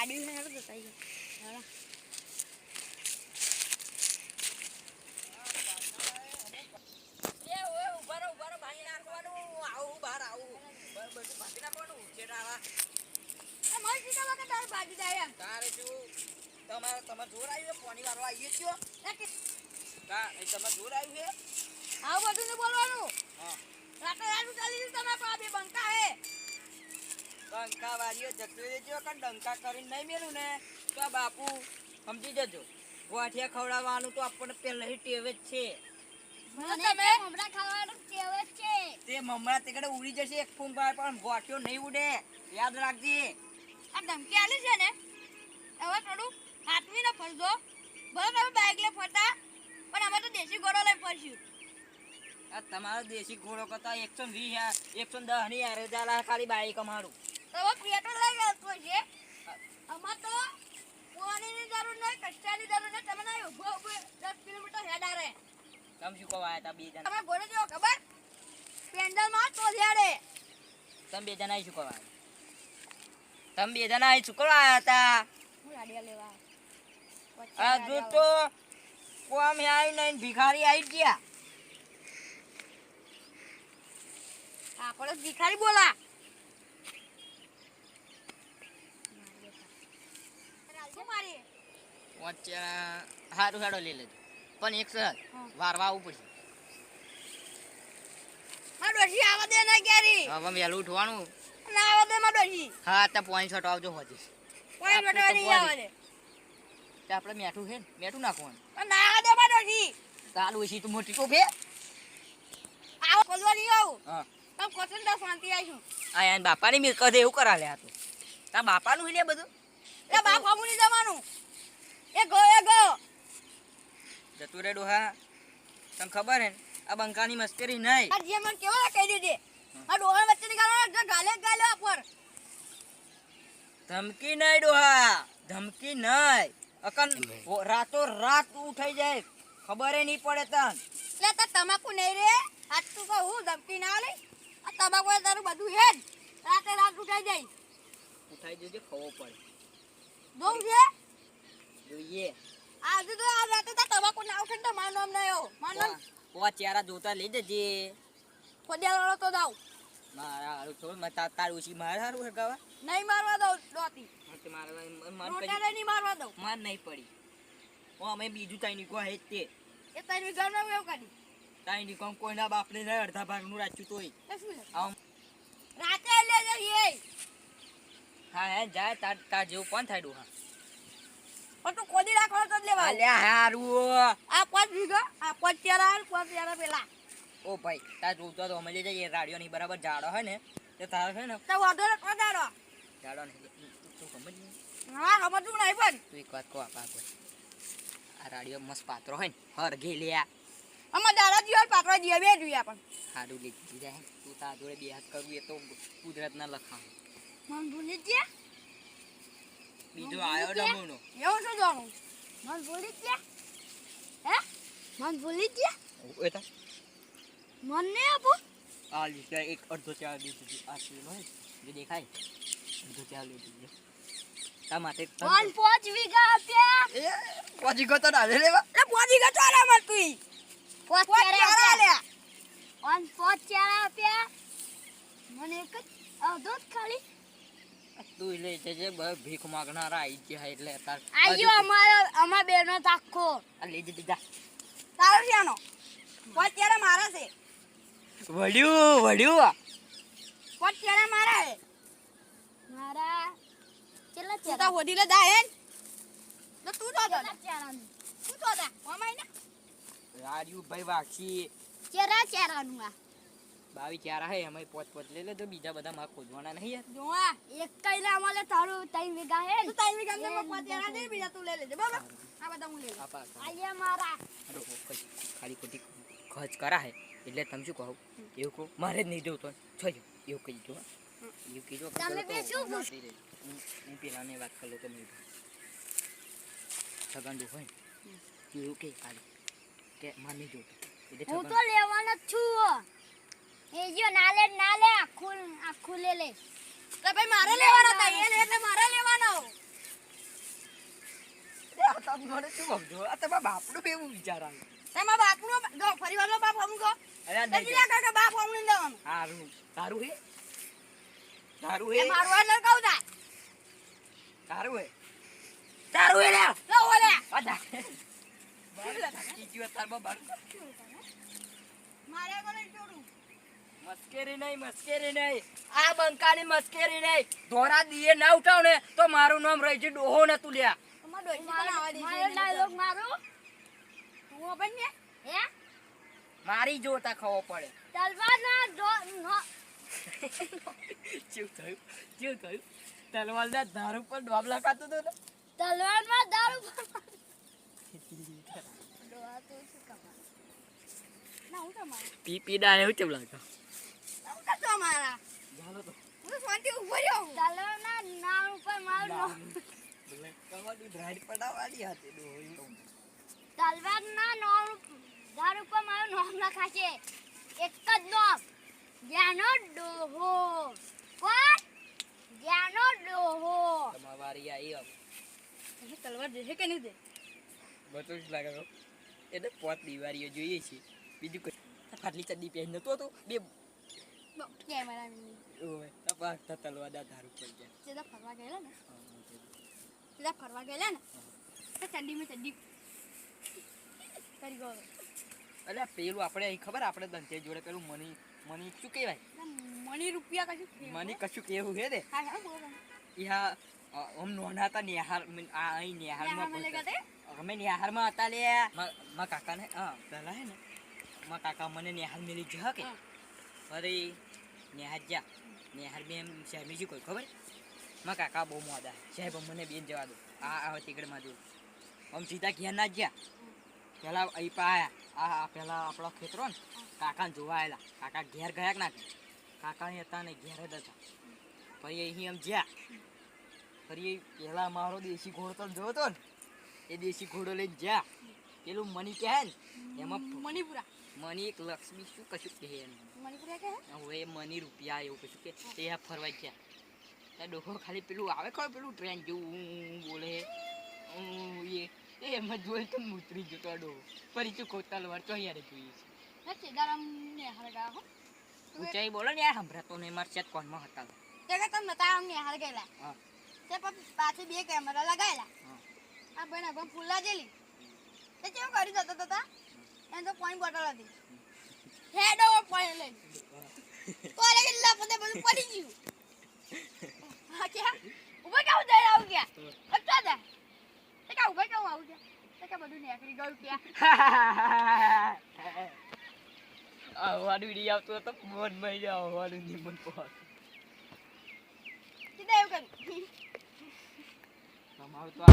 ગાડી ને હેડો જતા આઈએ. તમારે જોર આવ્યું પાણી વાળવા આવીએ છો તમે જોર આવ્યું છે આવું બધું ને બોલવાનું. હા રાતે રાત ચાલી ગયું તમે પણ બે બંકા હે ડંકા વાળીઓ જતો રહેજો કે ડંકા કરીને નહીં મેલું ને તો આ બાપુ સમજી જજો ગોઠિયા ખવડાવવાનું તો આપણને પહેલાથી ટેવ જ છે. તમે મમરા ખાવાનું ટેવ જ છે. તે મમરા તે કડે ઉડી જશે એક ફૂંક પર પણ ગોઠિયો નહીં ઉડે યાદ રાખજે. આ ધમકી આલી છે ને હવે થોડું હાથવી ન ફરજો. ભલે તમે બાઇક લે ફરતા પણ અમે તો દેશી ઘોડો લઈ ફરશું. આ તમારો દેશી ઘોડો કરતા 120 110 ની યાર જાલા ખાલી બાઈક અમારું હવે પેટ્રોલ લઈ ગયો તો છે અમાર તો પાણીની જરૂર નહીં કચરાની જરૂર નહીં. તમે ના ઉભો ઉભો 10 કિલોમીટર હેડા રે તમે શું કહો આયા તા બે જણા તમે ઘોડે જેવો ખબર પેન્ડલ માં તો હેડે. તમે બે જણા શું કહો તમે બે જણા શું કરવા આયા તા હું ગાડીયા લેવા આ જો તો કોમ આઈ નહીં ભિખારી આવી ગયા. આપણે ભિખારી બોલા શું મારી વચ્ચે હારું હાડો લઈ લેજો પણ એક સર વારવા આવવું પડશે. માં ડોશી આવા દે ના ક્યારી હવે વહેલું ઉઠવાનું ના આવા દે માં ડોશી હા ત્યાં પોઈન્ટ શોટ આવજો હોજી કોઈ બેટા નહીં આવા દે તે આપણે મેઠું છે ને મેઠું નાખવાનું પણ ના આવા દે માં ડોશી ચાલુ ઓછી તું મોટી તો ફે આવો ખોલવા નહીં આવું હા તમ કોતન દા શાંતિ આવીશું. આ યાર બાપાની મિલકત એવું કરા લે આ તો તા બાપાનું હિલે બધું એ બાપ હમુની જવાનું એ ગયો જતું રે ડોહા તને ખબર હે ને આ બંકાની મસ્કરી નહીં. આ જે મને કેવો કહી દીધે આ ડોહા વચ્ચે નીકળવાનો ગાલે આપર ધમકી નહીં ડોહા ધમકી નહીં અકન રાતો રાત ઉઠાઈ જાય ખબર નહીં પડે તન એટલે તો તમાકુ નહીં રે આજ તું કહું ધમકી ના લે આ તમાકુ એ તારું બધું હે જ રાતે રાત ઉઠાઈ જાય ઉઠાઈ જજે ખવો પડે જોઉં છે જોઈએ આજે તો આ રાતે તો તમાકુ ના ઉઠે તો માર નામ ના આવ્યો માર નામ ઓ ચેરા જોતા લઈ જજે ખોડિયાલ વાળો તો જાવ મારા હારું થોડું મતા તાર ઓછી માર હારું હગાવા નહીં મારવા દઉં દોતી તે મારવા મન રોટાને નહીં મારવા દઉં માર નહીં પડી ઓ અમે બીજું તાઈ નીકો હે તે એ તારી વિગાડમાં એવું કાઢી તાઈ નીકો કોઈના બાપને નહીં અડધા ભાગનું રાખ્યું તોય એ શું છે આમ રાતે લે જઈએ હા હે જાય તાર તાર જેવું કોણ થાય ડોહા પણ તું ખોદી રાખવાનો તો જ લેવા અલ્યા હારું આ 5 વીઘા આ 5 ચારા 5 ચારા પેલા ઓ ભાઈ તાર જોતો તો અમે લઈ જઈએ રાડિયો ની બરાબર જાડો હોય ને તે તાર છે ને તો વાંધો ને કોદાડો જાડો નહીં તું સમજ હા સમજવું નહીં પણ તું એક વાત કહો આપા કોઈ આ રાડિયો મસ્ત પાત્રો હોય ને હર ઘે લ્યા અમાર દાદા જીવન પાત્ર જીવે બે જોઈએ પણ હાડું લીધી જાય તું તાર જોડે બે હાથ કરવું એ તો કુદરતના લખાણ મન ભૂલી ગયા બીજો આયો ડમોનો એવું શું જાણું મન ભૂલી ગયા હે મન ભૂલી ગયા એ તો મન ને આપો આ લીધા એક અડધો ચાર દીધી આ સીનો હે જે દેખાય અડધો ચાર લીધી તા માટે 5 વીઘા આપ્યા એ પોજી ગતો ના લે લેવા એ પોજી ગતો આલા મત તું 5 ચારા લે 5 ચારા આપ્યા મને એક અડધો જ ખાલી તું લે જે ભીખ માંગનારા આઈ ગયા એટલે તાર આયો અમાર બેનો તાખો આ લઈ દીધા તારો છેનો 5 ચારા મારા છે વડ્યું 5 ચારા મારા હે મારા કેટલા ચારા તા હોડી લે દા હે તો તું તો કેટલા ચારા તું તો દા મામાઈ ને રાડ્યું ભાઈ વાક્ષી ચારા નું આ 22 ચારા હે અમે પોચ લઈ લે તો બીજા બધા માં ખોજવાના નહીં યાર જોવા એક કઈલા અમારે તારું 3 વીઘા હે તું 3 વીઘા ને 5 ચારા દે બીજા તું લઈ લેજે બરાબર આ બધા હું લઈ લઉં આપા આયા મારા ખાલી ખોટી ખર્ચ કરા હે એટલે તમે શું કહો એવું કહો મારે જ નહીં જવું તો છોજો એવું કહી દો એવું કીધું તમે બે શું હું પેલાને વાત કરી લો તો નહીં સગંડું હોય એવું કે ખાલી કે માર નહીં જોતું એટલે હું તો લેવાનો જ છું એ જો નાલે આખું લે લે તો ભાઈ મારે લેવાનો તા એટલે મારે લેવાનો આ તમને શું સમજો આ તમારા બાપનું બી એવું વિચાર આવે તમારા બાપનો જો પરિવારનો બાપ હમ કો અરે આ નહીં તેજી કાકા બાપ હમ ને દેવાનું સારું તારું હે તારું એ હે મારવા ન કહું તા તારું હે તારું હે લે લો ઓલે અદા કીધું તાર બાબા મારે કોને છોડું મસ્કેરી નહીં આ બંકાની મસ્કેરી નહીં ધોરા દીએ ના ઉઠાવ ને તો મારું નામ રહી છે ડોહો ને તું લ્યા તમાર ડોઈ પણ આવા દે મારો ડાયલોગ મારો હું બને હે મારી જોતા ખવો પડે તલવાર ના શું થયું તલવાર ના ધાર ઉપર ડોબ લખાતું હતું ને તલવાર માં દારૂ ડોહા તો શું કમા ના હું કમા પી ડા એવું કેમ લાગે હું કતો મારા જાનો તો હું શાંતિ ઉભો રહ્યો તલવાર ના નામ ઉપર મારું કમાડી બ્રાઇડ પડાવવાની હતી ડોહો તલવાર ના નામ દારૂ ઉપર મારું નામ લખાશે એક જ નામ જ્યાનો ડોહો કોણ જ્યાનો ડોહો તમારી આઈ અબ એ તલવાર દે કે નહીં દે બધું જ લાગે એટલે પોત દિવાળીઓ જોઈએ છે બીજું કોઈ ફાટલી ચડ્ડી પહેરી નતો તો બે કેમેરા ની ઓય તપાસ તલવાર દા ધાર ઉપર ગયા સીધા ફરવા ગયેલા ને તો ચડ્ડી કરી ગયો અલ્યા પેલું આપણે અહીં ખબર આપણે દંતે જોડે પેલું મની શું કહેવાય મણી રૂપિયા કશું મની કશું કેવું હે ને હા હા બોલો ઈહા ઓમ નોના હતા નિહાર આ અહીં નિહારમાં નિહારમાં લઈ ગયા અમે નિહારમાં હતા લે મા કાકા ને હા પેલા હે ને મા કાકા મને નિહાર મેલી જ કે અરે નિહાર જા નિહાર બેન સાહેબ શું કોઈ ખબર મા કાકા બહુ મોડા સાહેબ મને બેન જવા દો આ તીકડમાં જો આમ સીધા ઘેર ના જ ગયા પેલા અહીં પાયા આ પેલા આપણો ખેતરો ને કાકાને જોવા આવેલા કાકા ઘેર ગયા કે ના કાકા અહીં હતા ને ઘેર જ હતા ફરી અહીં આમ જ્યાં ફરી પેલા મારો દેશી ઘોડો તો જોયો હતો ને એ દેશી ઘોડો લઈને જ્યાં પેલું મની કહે ને એમાં મણિપુરા મની એક લક્ષ્મી શું કશું કહે મણિપુરા કે હવે મની રૂપિયા એવું કશું કે એ ફરવા ગયા ત્યાં ડોહો ખાલી પેલું આવે ખબર પેલું ટ્રેન જેવું બોલે એમાં જોઈ તો ઉતરી જતો ડોહો ફરી તું તલવાર તો અહીંયા જોઈએ છે સીધારામ ને હાર ગયા હો ઊંચાઈ બોલો ને યાર સંભળાતો ને મારા ચેત કોનમાં હતા તે કે તમને તારામ ને હાર ગયેલા હા તે પાછી બે કેમેરા લગાવેલા હા આ બને પણ ફૂલા જેલી તે કેવું કરી જતો હતા એને તો પાણી બોટલ હતી હેડો પાણી લઈને કોલે ગિલ્લા પતે બધું પડી ગયું હા કે ઉભા કેવું જઈ આવું કે અચ્છા દે તે કે ઉભા કેવું આવું કે તે કે બધું નીકળી ગયું કે આવવાનું નહીં આવતું તો મન માં આવવાનું નહીં મન પહોંચ સીધા એવું કર્યું તમારું તો